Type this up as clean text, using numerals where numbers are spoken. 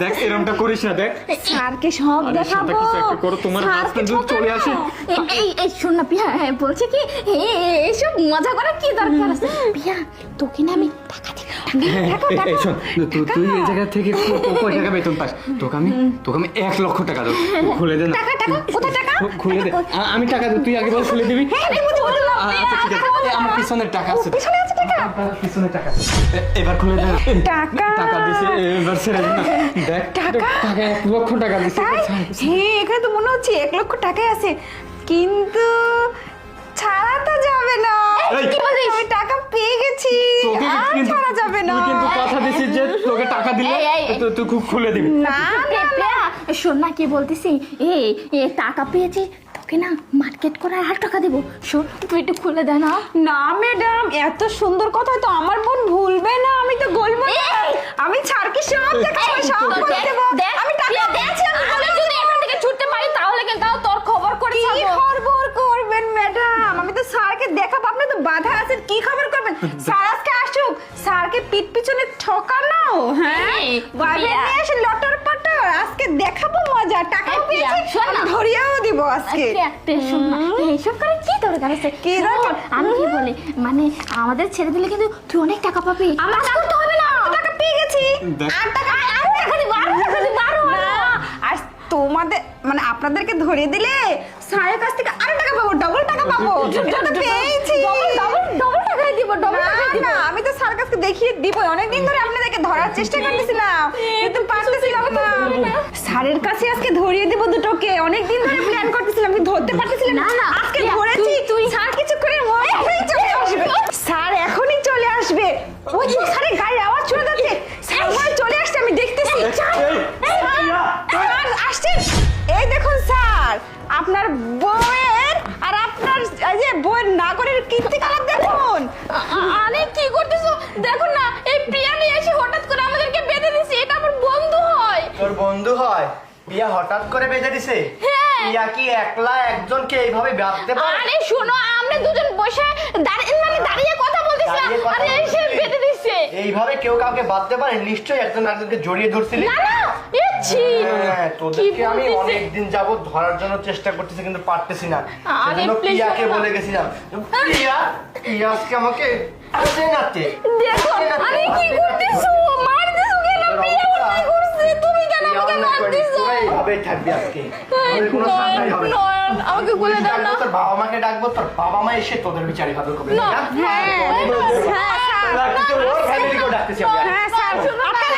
দেখ এরকমটা করিস না, দেখ স্যারকে সব দেখাবো। কিছু একটা করো, তোমার হাজবেন্ড যদি চলে আসে। এই শোন না পিয়া, বলছে কি এইসব মজা করার কি দরকার আছে? পিয়া তোকে না আমি টাকা দেব। এই শোন, তুই এই জায়গা থেকে কয় টাকা বেতন পাস? তোকে আমি 1 লক্ষ টাকা দেবো। খুলে দে না। টাকা কোথায় টাকা? খুলে দে। আমি টাকা দেব, তুই আগে বল খুলে দিবি। আচ্ছা ঠিক আছে, আমার পিছনের টাকা আছে। পিছনে আছে টাকা? পিছনে টাকা আছে। এবার খুলে দে। টাকা দিছে, এবার ছেড়ে দে না। দেখ টাকা 1 লক্ষ টাকা দিছে। হ্যাঁ, এখানে তো মনে হচ্ছে 1 লক্ষ টাকাই আছে, কিন্তু ছাড়া তো যাবে না। কি বলিস? আমি টাকা পেয়ে গেছি, আর ছাড়া যাবে না। তুই কিন্তু কথা দিছিস যে তোকে টাকা দিলে তুই খুলে দিবি। না শোন না কি বলতেছি, টাকা পেয়েছি, তোকে না মার্কেট করে আর টাকা দেবো। শোন তুই একটু খুলে দে না। না ম্যাডাম, এত সুন্দর কথা তো আমার বোন ভুলবে না। আমি তো বলবো, আমি ছাড়কে সব দেখাবো, সব করে দেব। আমি টাকা দিয়েছি, আমি যদি এখান থেকে ছুটতে পারি তাহলে কিন্তু তোর খবর করে ছাড়বো। কি খবর করবেন ম্যাডাম? আমি তো স্যারকে দেখাবো, আপনি তো বাধা আছেন, কি খবর করবেন? স্যার আজকে আসুক, স্যারকে পিঠ পিছনে ঠকানো, হ্যাঁ বাইরে নিয়ে এসে লটর পটর, আজকে দেখাবো মজা। টাকা পেয়েছি, আমি ধরিয়েও দিব আজকে। এইসব করে কি দরকার আছে? কি দরকার? আমি কি বলি, মানে আমাদের ছেড়ে দিলে কিন্তু তুই অনেক টাকা পাবি। আমার করতে হবে না, টাকা পেয়ে গেছি। আর টাকা দিব, আর টাকা দিব, আর তোমাদের মানে আপনাদেরকে ধরিয়ে দিলে স্যারের কাছ থেকে আরো টাকা পাবো, ডবল টাকা পাবো। যত পেয়েছি ডবল টাকাই দিব, ডবল টাকা দিব। না আমি তো স্যারের কাছে দেখিয়ে দিব, অনেকদিন ধরে আপনাদেরকে ধরার চেষ্টা করতেছিলাম, কিন্তু পারতেছিলাম না। স্যারের কাছে আজকে ধরিয়ে দিব দুটোকে, অনেকদিন ধরে প্ল্যান করতেছিলাম, কিন্তু ধরতে পারতেছিলাম না। আজকে ধরেছি। স্যার কিছু করে এখনই চলে আসবে, স্যার এখনই চলে আসবে। ওই যে স্যারের গাড়ির আওয়াজ শোনা যাচ্ছে, স্যার চলে আসছে, আমি দেখতেছি। আসছে, এই দেখুন স্যার, আপনার বউয়ের আর আপনার এই যে বউয়ের নাগরের কীর্তি কালার দেখুন। আরে কি করতেছো? দেখুন না, এই প্রিয়া নিয়ে এসে হঠাৎ করে আমাদেরকে বেঁধে দিয়েছে। এটা আমার বন্ধু হয়। তোর বন্ধু হয়? প্রিয়া হঠাৎ করে বেঁধে দিছে? প্রিয়া কি একলা একজনকে এইভাবে বাঁধতে পারে? আরে শোনো, আমরা দুজন বসে দাঁড়িয়ে কথা বলতেছিলাম, আরে এসে বেঁধে দিয়েছে। এইভাবে কেউ কাউকে বাঁধতে পারে? নিশ্চয়ই একজন একজনকে জড়িয়ে ধরছিলি। না না, ইচ্ছি হ্যাঁ, তোদেরকে আমি অনেকদিন যাবত ধরার জন্য চেষ্টা করতেছি, কিন্তু পারতেছি না। সেজন্য প্রিয়াকে বলে গেছিলাম, প্রিয়া আজকে আমাকে দেখো আরে কি করতেছো? মারতেছো কেন? প্রিয়া কি করছে? তুমি কেন আমাকে মারতেছো? এইভাবে থাকবি আজকে, কোনো শান্তি হবে না। আমাকে বলে দাও না। তোর বাবা মাকে ডাকবো, তোর বাবা মা এসে তোদের বিচারে ভালো করবে। হ্যাঁ স্যার, ফ্যামিলিকেও ডাকতেছি আমি। হ্যাঁ স্যার, আপনার